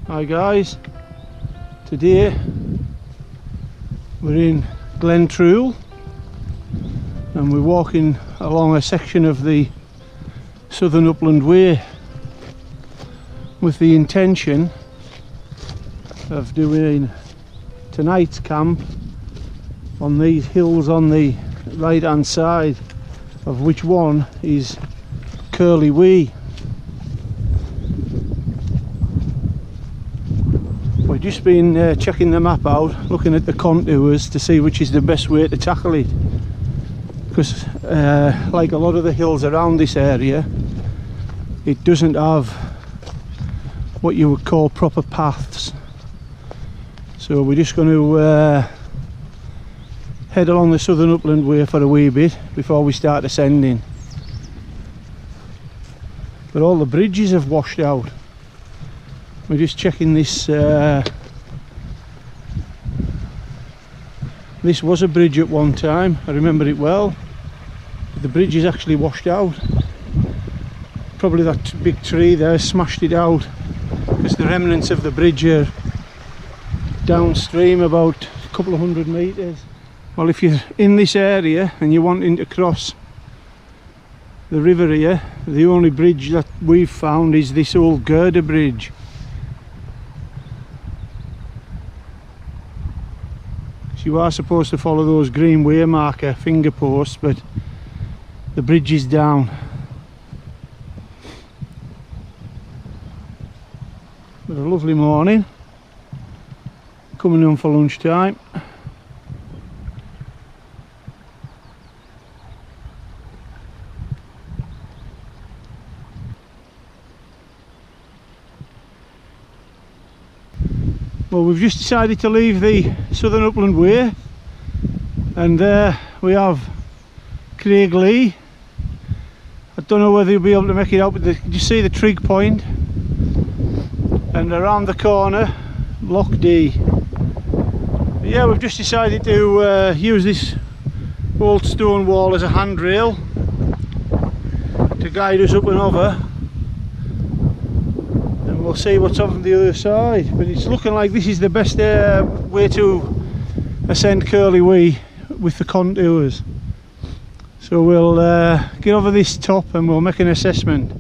Hi guys, today we're in Glen Trool and we're walking along a section of the Southern Upland Way with the intention of doing tonight's camp on these hills on the right hand side, of which one is Curleywee. We've just been checking the map out, looking at the contours to see which is the best way to tackle it, because like a lot of the hills around this area, it doesn't have what you would call proper paths. So we're just going to head along the Southern Upland Way for a wee bit before we start ascending. But all the bridges have washed out. We're just checking this. This was a bridge at one time, I remember it well. But the bridge is actually washed out. Probably that big tree there smashed it out, because the remnants of the bridge are downstream about a couple of 100 metres. Well, if you're in this area and you're wanting to cross the river here, the only bridge that we've found is this old girder bridge. You are supposed to follow those green way marker finger posts, but the bridge is down. But a lovely morning, coming on for lunchtime. Well, we've just decided to leave the Southern Upland Way, and there we have Curleywee. I don't know whether you'll be able to make it out, but you see the trig point, and around the corner Loch D. But yeah, we've just decided to use this old stone wall as a handrail to guide us up and over. We'll see what's on the other side, but it's looking like this is the best way to ascend Curleywee with the contours. So we'll get over this top and we'll make an assessment.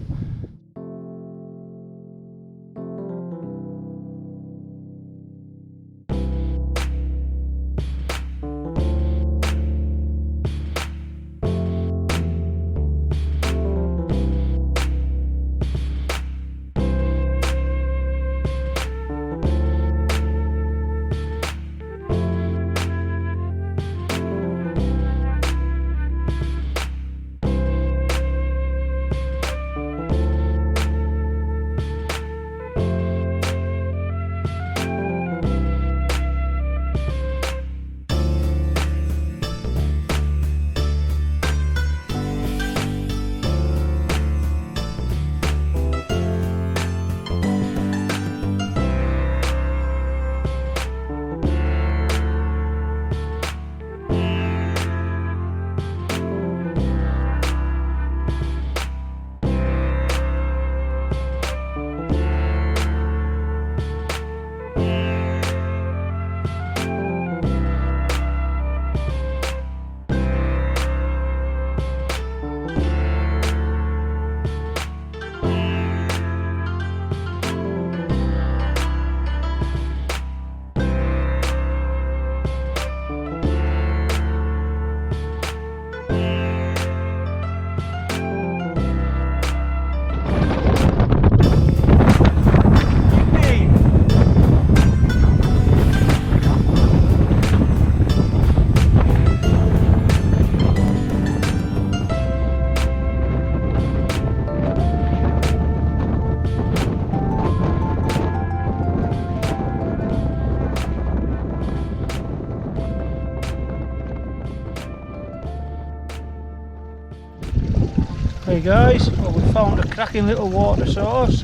Hey guys, well, we found a cracking little water source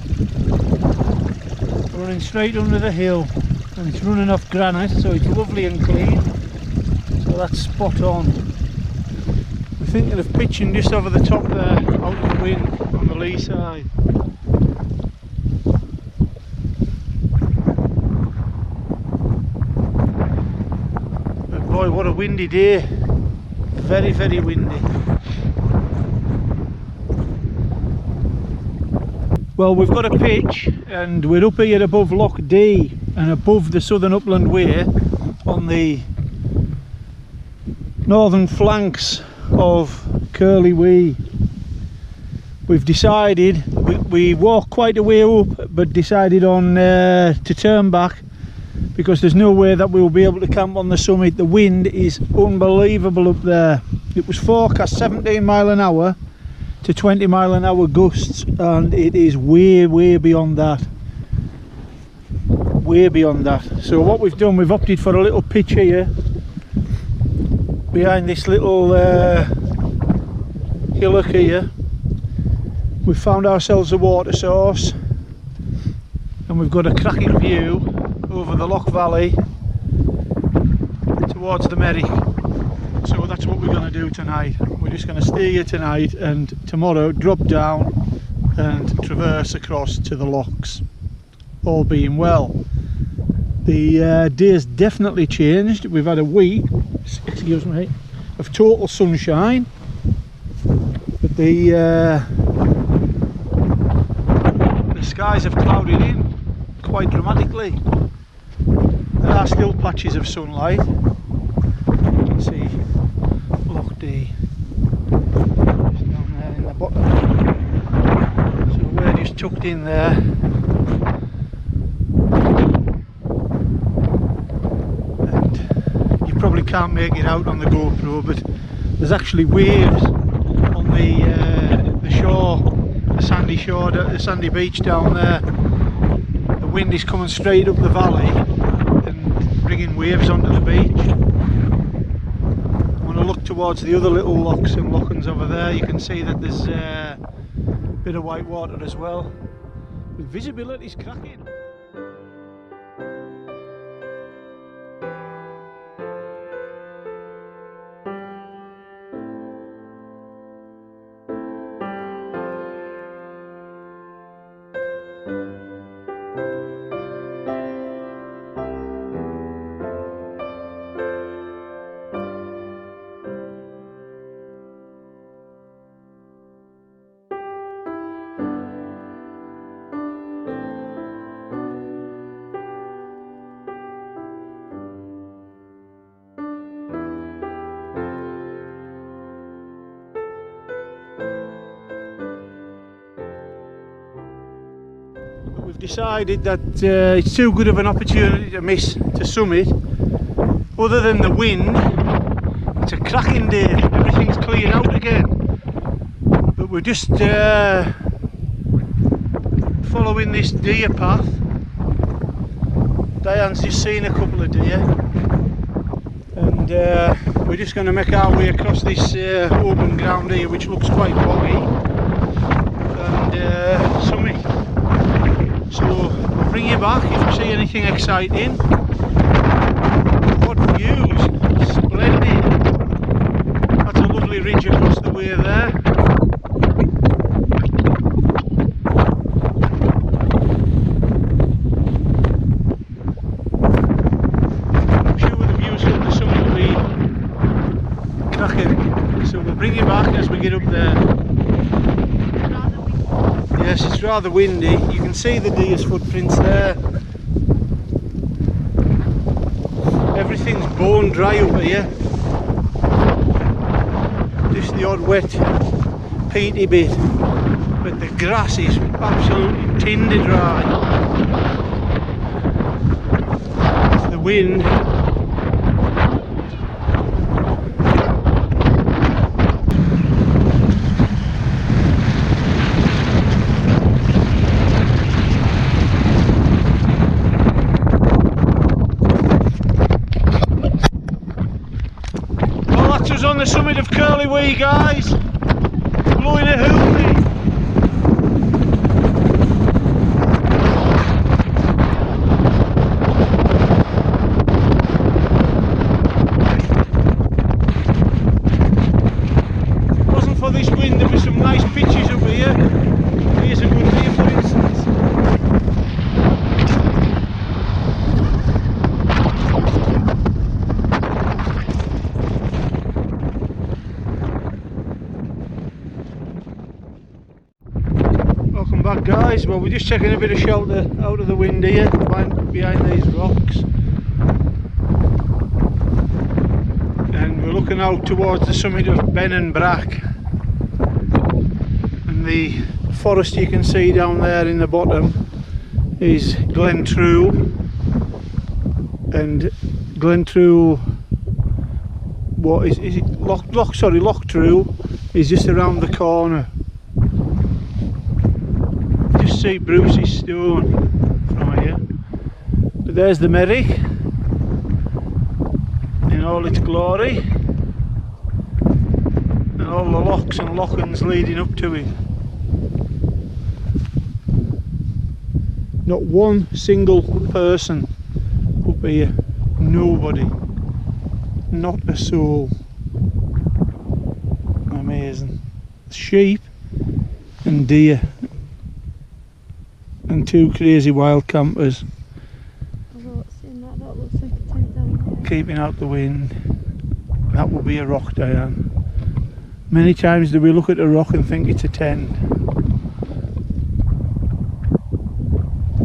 running straight under the hill, and it's running off granite, so it's lovely and clean, so that's spot on. We're thinking of pitching just over the top there, out of the wind on the lee side. what a windy day. Very, very windy. Well, we've got a pitch and we're up here above Loch D and above the Southern Upland Way on the northern flanks of Curleywee. We've decided, we walked quite a way up, but decided on to turn back because there's no way that we'll be able to camp on the summit. The wind is unbelievable up there. It was forecast 17 mile an hour to 20 mile an hour gusts, and it is way beyond that. Way beyond that. So what we've done, we've opted for a little pitch here behind this little hillock here. We've found ourselves a water source and we've got a cracking view over the Loch Valley towards the Merrick. So that's what we're going to do tonight. We're just going to stay here tonight and tomorrow drop down and traverse across to the lochs, all being well. The day's definitely changed. We've had a week, excuse me, of total sunshine, but the skies have clouded in quite dramatically. There are still patches of sunlight. You can see Loch D just down there in the bottom. So we're just tucked in there. And you probably can't make it out on the GoPro, but there's actually waves on the shore, the sandy shore, the sandy beach down there. The wind is coming straight up the valley and bringing waves onto the beach. When I look towards the other little lochs and lochans over there, you can see that there's a bit of white water as well. The visibility is cracking. We've decided that it's too good of an opportunity to miss to summit. Other than the wind, it's a cracking day, everything's cleared out again. But we're just following this deer path. Diane's just seen a couple of deer, and we're just going to make our way across this open ground here, which looks quite boggy, and summit. So we'll bring you back if you see anything exciting. What views! Splendid! That's a lovely ridge across the way there. I'm sure the views from the summit will be cracking. So we'll bring you back as we get up there. Yes, it's rather windy. You can see the deer's footprints there. Everything's bone dry up here. Just the odd wet, peaty bit. But the grass is absolutely tinder dry. The wind. On the summit of Curleywee, guys, blowing a hoopty. If it wasn't for this wind, there were some nice pitches up here. Here's a good view, for instance. we're just taking a bit of shelter out of the wind here behind these rocks, and we're looking out towards the summit of Ben and Brack, and the forest you can see down there in the bottom is Glentrue, and Glentrue, what is it? Lochtrue is just around the corner. Just see Bruce's stone from here. But there's the Merrick in all its glory, and all the lochs and lochans leading up to it. Not one single person up here, nobody, not a soul. Amazing. Sheep and deer and two crazy wild campers. That looks like a tent down there. Keeping out the wind. That will be a rock, Diane. Many times do we look at a rock and think it's a tent,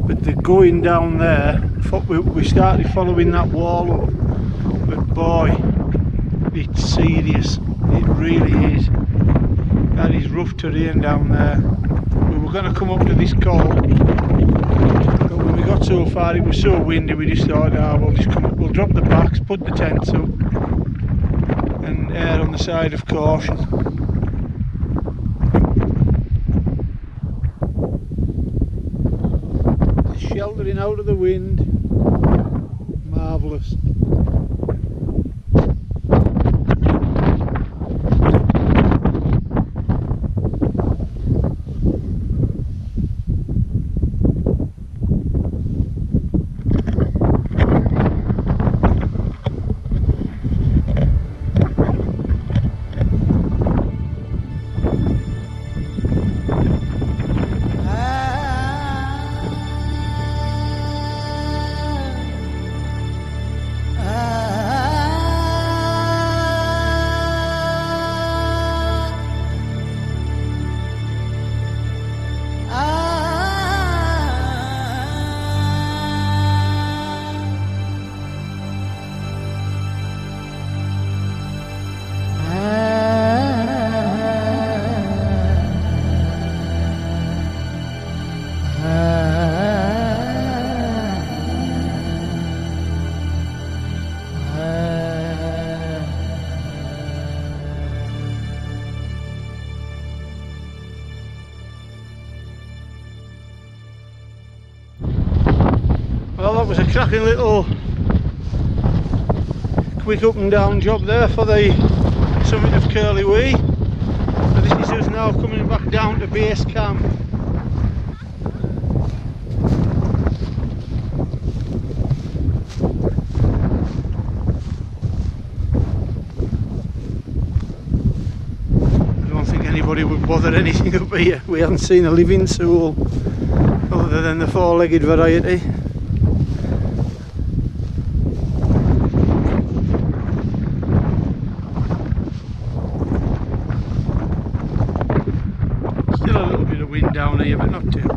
but the going down there, we started following that wall up, but boy, it's serious. It really is. That is rough terrain down there. We were going to come up to this col, but when we got so far it was so windy we just thought, we'll just come up, we'll drop the packs, put the tents up and err on the side of caution. Sheltering out of the wind, marvellous. Well, that was a cracking little quick up and down job there for the summit of Curleywee. So this is us now coming back down to base camp. I don't think anybody would bother anything up here. We haven't seen a living soul other than the four-legged variety. Still a little bit of wind down here, but not too bad.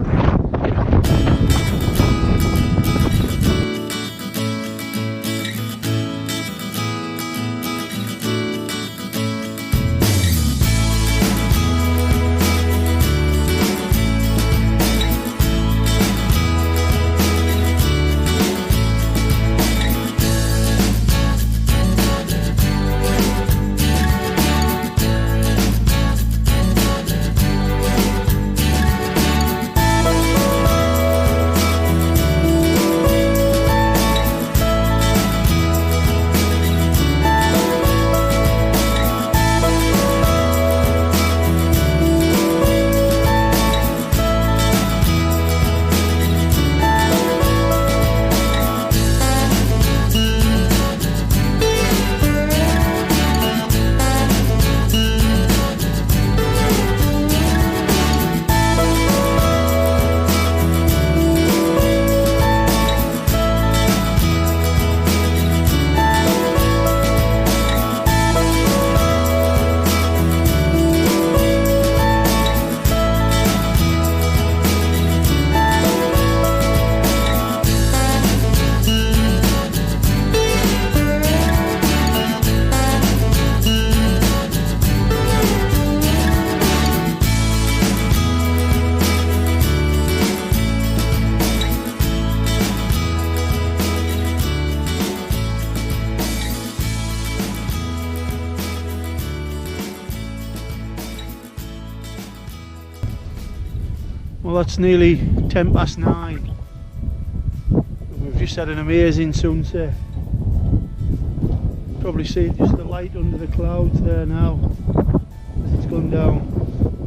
that's nearly 9:10. And we've just had an amazing sunset. Probably see just the light under the clouds there now. It's gone down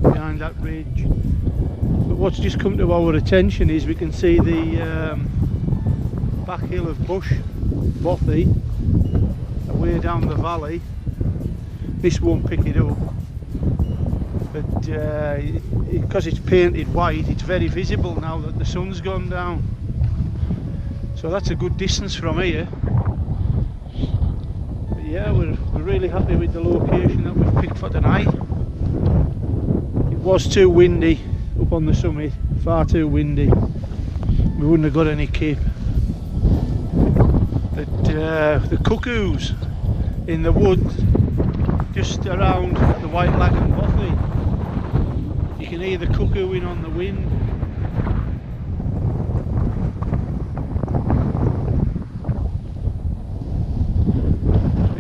behind that ridge. But what's just come to our attention is we can see the back hill of Bush Bothy away down the valley. This won't pick it up, but because it's painted white, it's very visible now that the sun's gone down. So that's a good distance from here. But yeah, we're really happy with the location that we've picked for tonight. It was too windy up on the summit, far too windy. We wouldn't have got any cape. But the cuckoos in the woods just around the White Lag and Bothy, you can hear the cuckooing on the wind.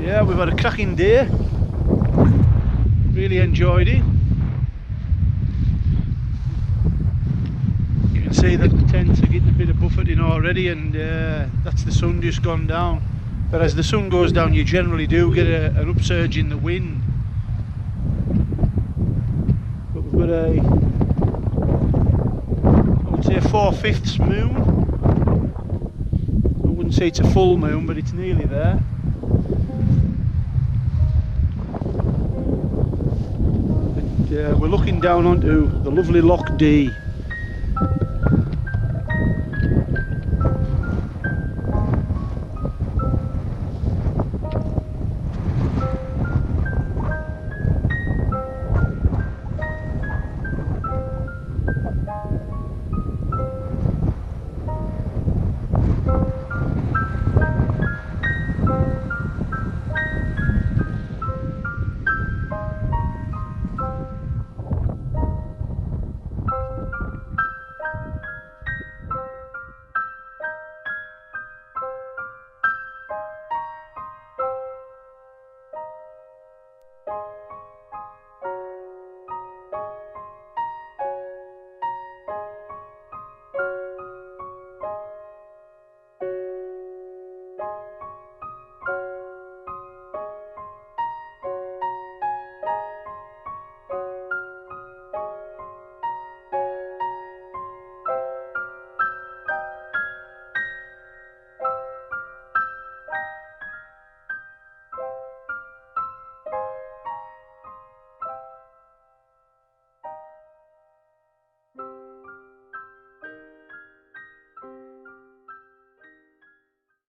Yeah, we've had a cracking day, really enjoyed it. You can see that the tents are getting a bit of buffeting already, and that's the sun just gone down. But as the sun goes down, you generally do get an upsurge in the wind. But we've got I would say a 4/5 moon. I wouldn't say it's a full moon, but it's nearly there. But we're looking down onto the lovely Loch Dee.